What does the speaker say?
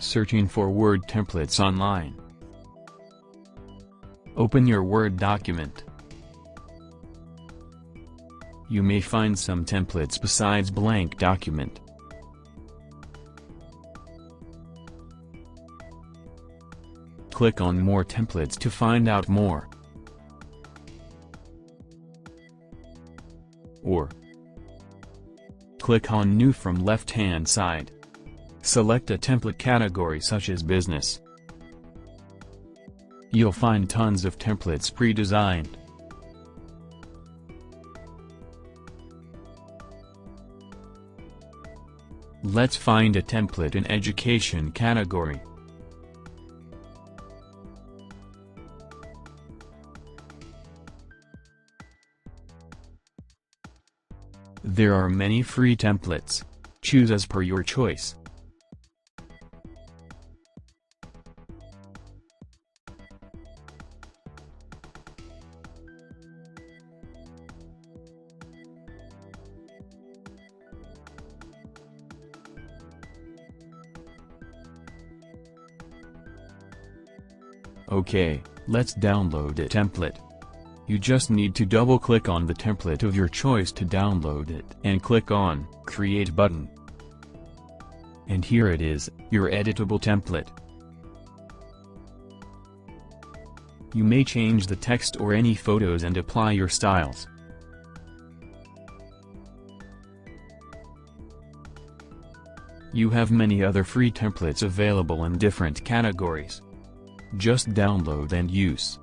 Searching for Word templates online. Open your Word document. You may find some templates besides blank document. Click on More Templates to find out more. Or click on New from left-hand side. Select a template category such as Business. You'll find tons of templates pre-designed. Let's find a template in Education category. There are many free templates. Choose as per your choice. Okay, let's download a template. You just need to double-click on the template of your choice to download it and click on Create button. And here it is, your editable template. You may change the text or any photos and apply your styles. You have many other free templates available in different categories. Just download and use.